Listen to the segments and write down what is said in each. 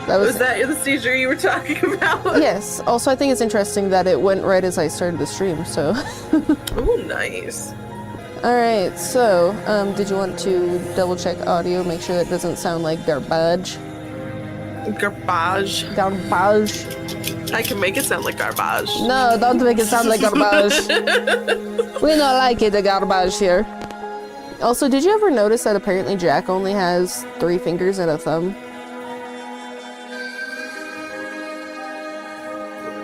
Was that the seizure you were talking about? Yes. Also, I think it's interesting that it went right as I started the stream, so... Oh, nice. Alright, so, did you want to double-check audio, make sure that doesn't sound like garbage? Garbage. Garbage. I can make it sound like garbage. No, don't make it sound like garbage. We don't like it, the garbage here. Also, did you ever notice that apparently Jack only has 3 fingers and a thumb?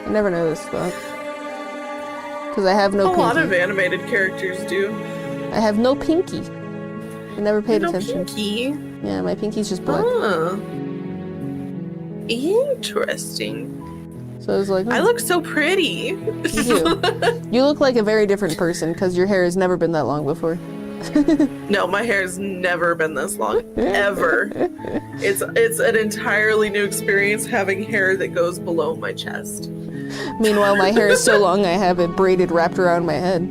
I never noticed that. Because I have no pinky. A lot of animated characters do. I have no pinky. I never paid attention. Pinky? Yeah, my pinky's just black. Oh. Interesting. So I was like, I look so pretty. You do. You look like a very different person because your hair has never been that long before. No, my hair's never been this long, ever. It's an entirely new experience having hair that goes below my chest. Meanwhile, my hair is so long I have it braided wrapped around my head.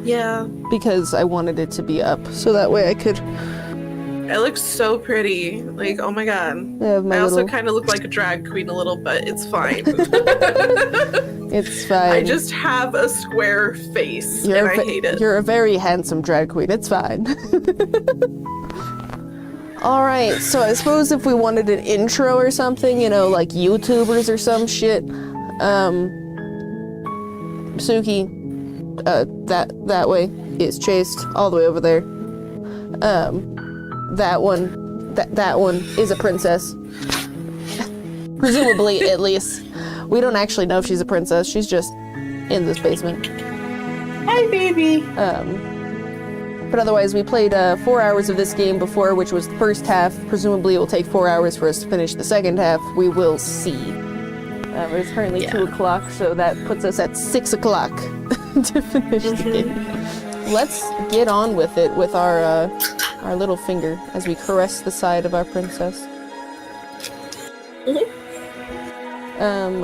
Yeah. Because I wanted it to be up, so that way I could... I look so pretty. Like, oh my god. I also kind of look like a drag queen a little, but it's fine. It's fine. I just have a square face, and I hate it. You're a very handsome drag queen. It's fine. Alright, so I suppose if we wanted an intro or something, you know, like YouTubers or some shit, Suki, that way is chased all the way over there. That one is a princess. Presumably, at least. We don't actually know if she's a princess. She's just in this basement. Hi, baby! But otherwise, we played 4 hours of this game before, which was the first half. Presumably, it will take 4 hours for us to finish the second half. We will see. It's currently 2 o'clock, so that puts us at 6 o'clock to finish the game. Let's get on with it with our little finger as we caress the side of our princess.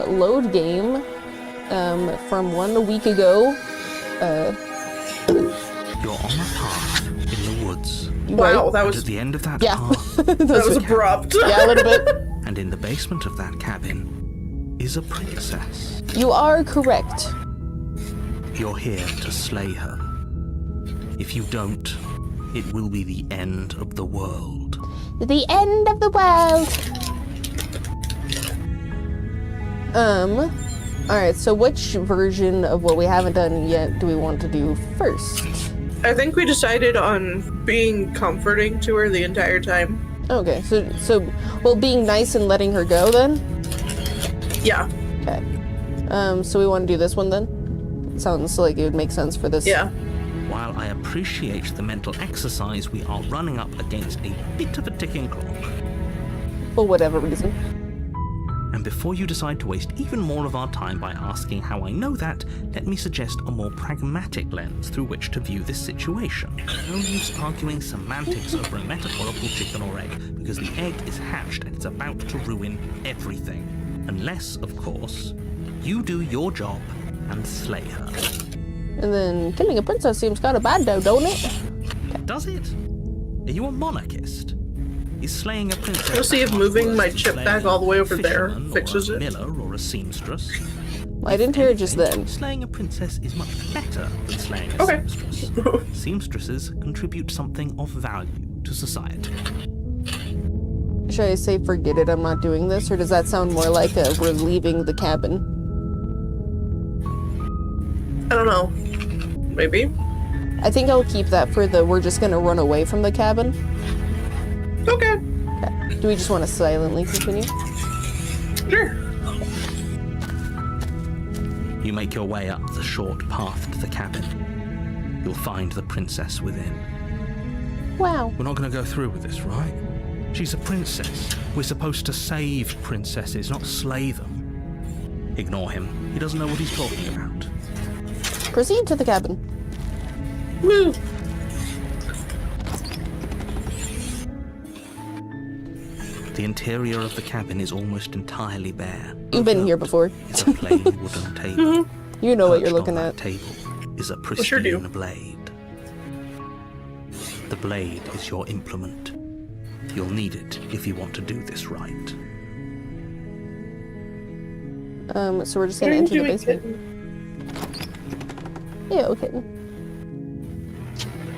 Load game from 1 week ago. You're on a path in the woods. Wow, that was... At the end of that path... that was abrupt. Yeah, a little bit. And in the basement of that cabin is a princess. You are correct. You're here to slay her. If you don't, it will be the end of the world. The end of the world! Alright, so which version of what we haven't done yet do we want to do first? I think we decided on being comforting to her the entire time. Okay, so well, being nice and letting her go then? Yeah. Okay. So we want to do this one then? It sounds like it would make sense for this. Yeah. While I appreciate the mental exercise, we are running up against a bit of a ticking clock. For whatever reason. And before you decide to waste even more of our time by asking how I know that, let me suggest a more pragmatic lens through which to view this situation. No use arguing semantics over a metaphorical chicken or egg, because the egg is hatched and it's about to ruin everything. Unless, of course, you do your job and slay her. And then killing a princess seems kind of bad though, don't it? Does it? Are you a monarchist? Is slaying a princess... We'll see if moving my chip bag all the way over there fixes it. Or a miller or a seamstress. Well, I didn't hear it just then. Slaying a princess is much better than slaying a seamstress. Seamstresses contribute something of value to society. Should I say forget it, I'm not doing this, or does that sound more like we're leaving the cabin? I don't know. Maybe. I think I'll keep that for the we're just gonna run away from the cabin. Okay. Do we just want to silently continue? Sure. You make your way up the short path to the cabin. You'll find the princess within. Wow. We're not going to go through with this, right? She's a princess. We're supposed to save princesses, not slay them. Ignore him. He doesn't know what he's talking about. Proceed to the cabin. Woo! The interior of the cabin is almost entirely bare. You've been here before. It's a plain wooden table. You know what you're Perched looking on at. that table is a pristine blade. The blade is your implement. You'll need it if you want to do this right. So we're just gonna enter the basement. Yeah, okay.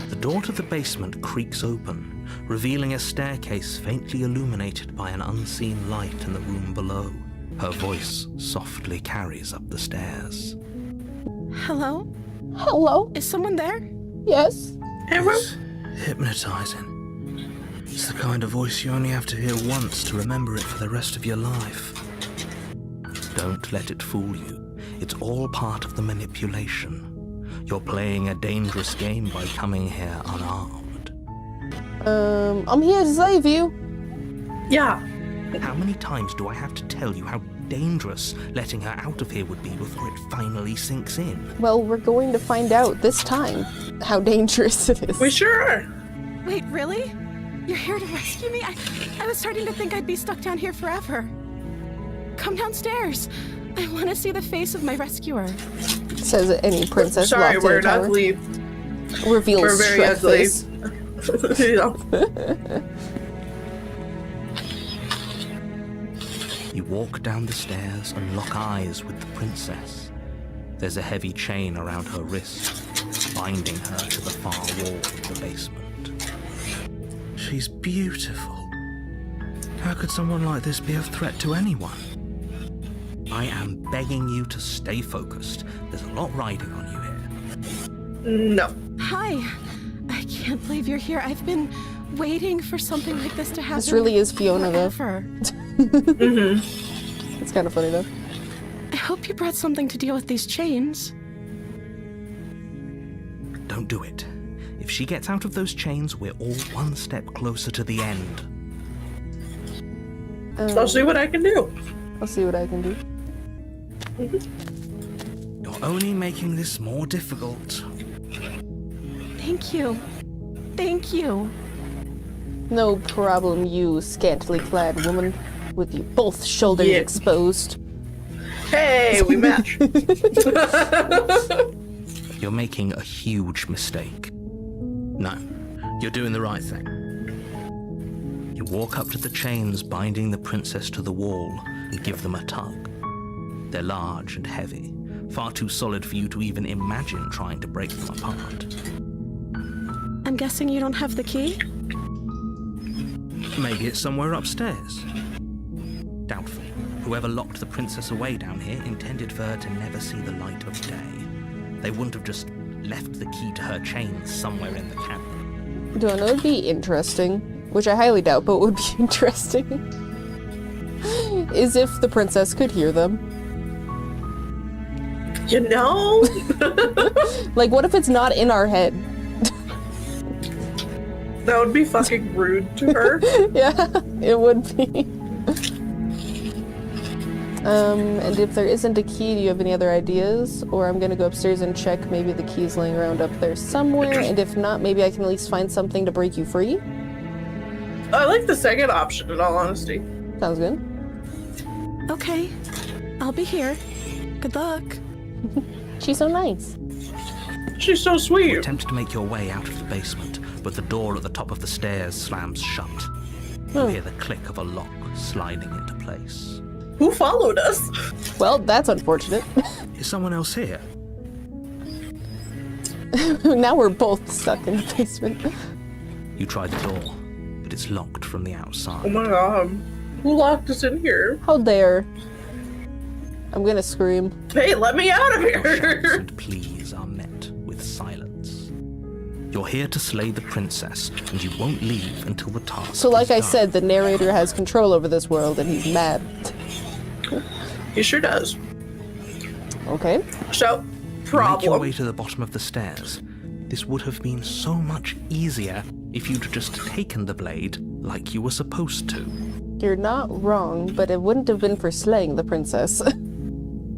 The door to the basement creaks open, revealing a staircase faintly illuminated by an unseen light in the room below. Her voice softly carries up the stairs. Hello? Hello? Is someone there? Yes? It's hypnotizing. It's the kind of voice you only have to hear once to remember it for the rest of your life. Don't let it fool you. It's all part of the manipulation. You're playing a dangerous game by coming here unarmed. I'm here to save you. Yeah. How many times do I have to tell you how dangerous letting her out of here would be before it finally sinks in? Well, we're going to find out this time how dangerous it is. We sure are. Wait, really? You're here to rescue me? I was starting to think I'd be stuck down here forever. Come downstairs. I want to see the face of my rescuer. Says any princess Sorry, locked we're in a tower. ugly. Reveals We're very Shrek ugly. face. Yeah. You walk down the stairs and lock eyes with the princess. There's a heavy chain around her wrist, binding her to the far wall of the basement. She's beautiful. How could someone like this be a threat to anyone? I am begging you to stay focused. There's a lot riding on you here. No. Hi. I can't believe you're here. I've been waiting for something like this to happen. This really is Fiona, though. forever. It's kind of funny, though. I hope you brought something to deal with these chains. Don't do it. If she gets out of those chains, we're all one step closer to the end. I'll see what I can do. I'll see what I can do. You're only making this more difficult. Thank you. Thank you. No problem, you scantily clad woman, with you both shoulders Yeah. exposed. Hey, we match. You're making a huge mistake. No, you're doing the right thing. You walk up to the chains binding the princess to the wall and give them a tug. They're large and heavy, far too solid for you to even imagine trying to break them apart. I'm guessing you don't have the key? Maybe it's somewhere upstairs. Doubtful. Whoever locked the princess away down here intended for her to never see the light of day. They wouldn't have just left the key to her chains somewhere in the cabin. Do you know what would be interesting? Which I highly doubt, but would be interesting. Is if the princess could hear them. You know? Like, what if it's not in our head? That would be fucking rude to her. Yeah, it would be. And if there isn't a key, do you have any other ideas? Or I'm gonna go upstairs and check, maybe the key's laying around up there somewhere, and if not, maybe I can at least find something to break you free? I like the second option, in all honesty. Sounds good. Okay. I'll be here. Good luck. She's so nice. She's so sweet. Attempt to make your way out of the basement, but the door at the top of the stairs slams shut. You hear the click of a lock sliding into place. Who followed us? Well, that's unfortunate. Is someone else here? Now we're both stuck in the basement. You try the door, but it's locked from the Oh outside. my god. Who locked us in here? How dare. I'm gonna scream. Hey, let me out of Your shouts here! and pleas are met with silence. You're here to slay the princess, and you won't leave until the task So like is I done. said, the narrator has control over this world and he's mad. He sure does. Okay. So, Make your problem. way to the bottom of the stairs. This would have been so much easier if you'd just taken the blade like you were supposed to. You're not wrong, but it wouldn't have been for slaying the princess.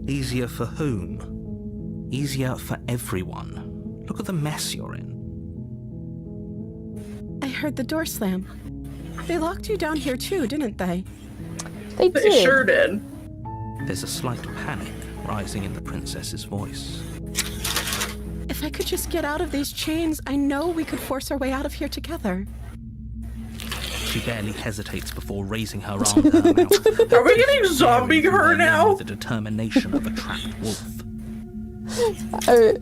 Easier for whom? Easier for everyone. Look at the mess you're in. I heard the door slam. They locked you down here too, didn't they? They They did. sure did. There's a slight panic rising in the princess's voice. If I could just get out of these chains, I know we could force our way out of here together. She barely hesitates before raising her arm to her mouth. Are we getting zombie her now? With the determination of a trapped wolf.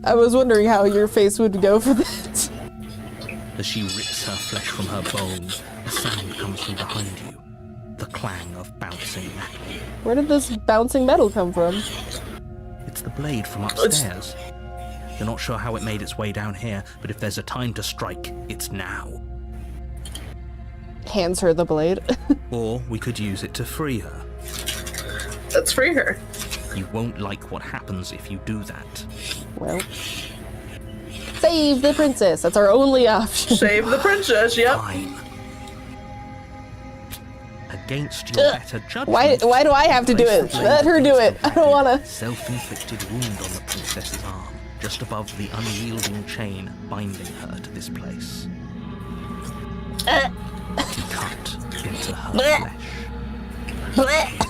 I was wondering how your face would go for that. As she rips her flesh from her bone, a sound comes from behind you. The clang of bouncing metal. Where did this bouncing metal come from? It's the blade from upstairs. You're not sure how it made its way down here, but if there's a time to strike, it's now. Hands her the blade. Or we could use it to free her. Let's free her. You won't like what happens if you do that. Well, save the princess. That's our only option. Save the princess, yep. Fine. Against your better judgment. Why do I have to do it? Let her do it. I don't wanna. Self-inflicted wound on the princess's arm, just above the unyielding chain binding her to this place. To cut into her flesh.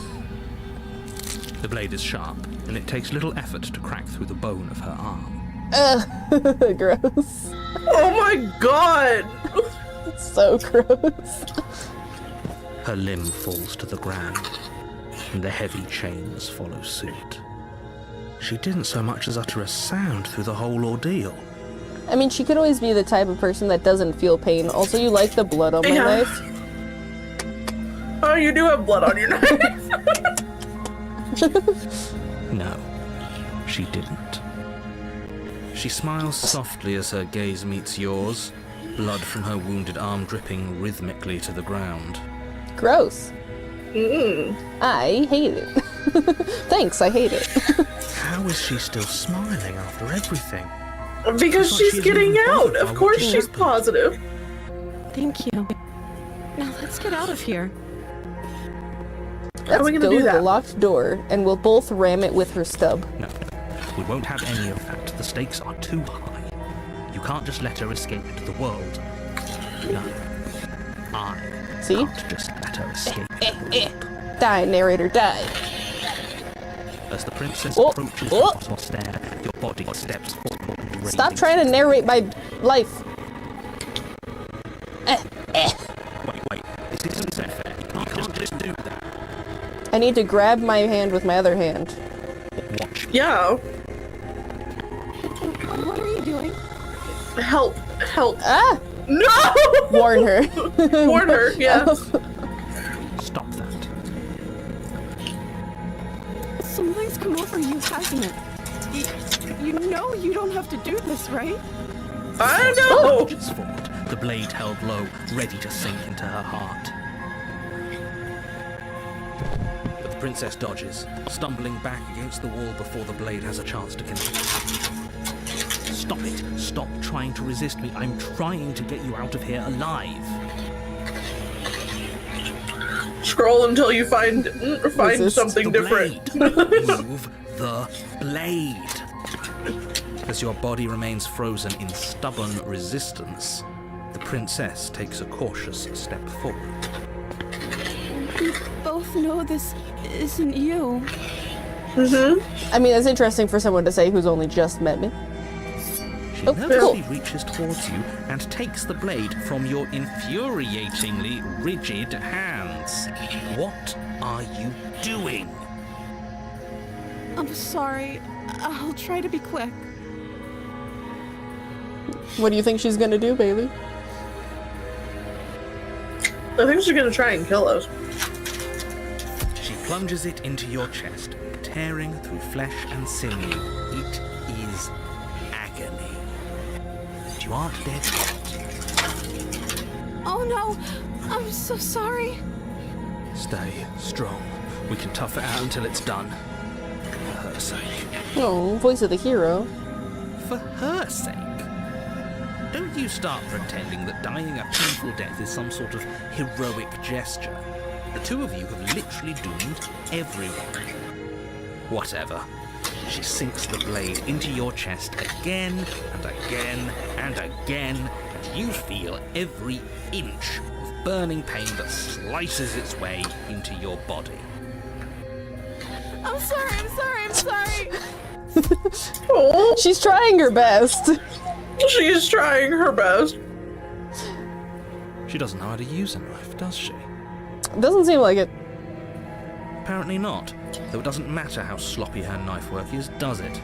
The blade is sharp, and it takes little effort to crack through the bone of her arm. Gross. Oh my god! So gross. Her limb falls to the ground, and the heavy chains follow suit. She didn't so much as utter a sound through the whole ordeal. I mean, she could always be the type of person that doesn't feel pain. Also, you like the blood on my knife? Oh, you do have blood on your knife. No, she didn't. She smiles softly as her gaze meets yours, blood from her wounded arm dripping rhythmically to the ground. Gross. I hate it. Thanks, I hate it. How is she still smiling after everything? Because she's getting out. Of course she's positive. Thank you. Now let's get out of here. How are we Let's gonna go do to the that? locked door, and we'll both ram it with her stub. No, we won't have any of that. The stakes are too high. You can't just let her escape into the world. No. I See? can't just let her escape into the world. Die, narrator, die. As the princess Oh, approaches oh. the bottom stair, your body steps forward. Stop trying to narrate my life. Wait. This isn't so fair. You can't just do that. I need to grab my hand with my other hand. Watch me. Yeah. What are you doing? Help. Ah! No! Warn her. Warn her, yes. Stop that. Something's come over you, hasn't it? You know you don't have to do this, right? I know! Lunges forward, the blade held low, ready to sink into her heart. But the princess dodges, stumbling back against the wall before the blade has a chance to connect. Stop it. Stop trying to resist me. I'm trying to get you out of here alive. Scroll until you find Resist something the different. blade. Move the blade. As your body remains frozen in stubborn resistance, the princess takes a cautious step forward. We both know this isn't you. I mean, it's interesting for someone to say who's only just met me. She Oh, nervously cool. reaches towards you and takes the blade from your infuriatingly rigid hands. What are you doing? I'm sorry. I'll try to be quick. What do you think she's gonna do, Bailey? I think she's gonna try and kill us. She plunges it into your chest, tearing through flesh and sinew. It is agony. But you aren't dead yet. Oh no! I'm so sorry. Stay strong. We can tough it out until it's done. For her sake. Oh, voice of the hero. For her sake? Don't you start pretending that dying a painful death is some sort of heroic gesture. The two of you have literally doomed everyone. Whatever. She sinks the blade into your chest again and again and again, and you feel every inch of burning pain that slices its way into your body. I'm sorry. Oh, She's trying her best. she's trying her best. She doesn't know how to use a knife, does she? Doesn't seem like it. Apparently not, though it doesn't matter how sloppy her knife work is, does it?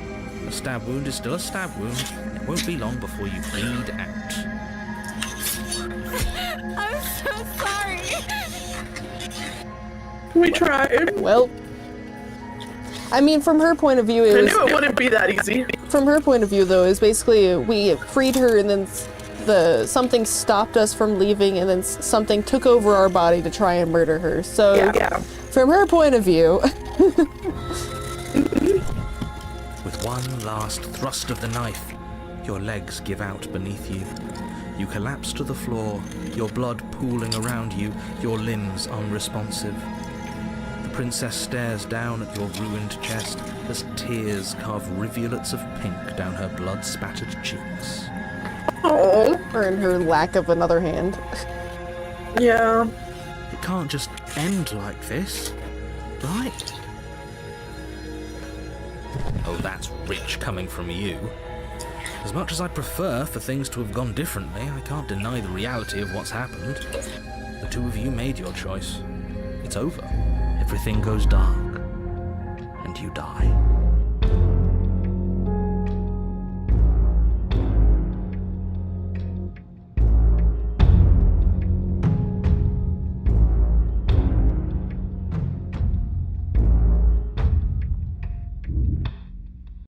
A stab wound is still a stab wound, and it won't be long before you bleed out. I'm so sorry. We tried. Well, I mean, from her point of view, I knew it wouldn't be that easy. from her point of view, though, is basically we freed her, and then something stopped us from leaving, and then something took over our body to try and murder her. So, Yeah. from her point of view. With one last thrust of the knife, your legs give out beneath you. You collapse to the floor, your blood pooling around you, your limbs unresponsive. The princess stares down at your ruined chest as tears carve rivulets of pink down her blood-spattered cheeks. Oh. Or in her lack of another hand. Yeah. It can't just end like this, right? Oh, that's rich coming from you. As much as I prefer for things to have gone differently, I can't deny the reality of what's happened. The two of you made your choice. It's over. Everything goes dark. And you die.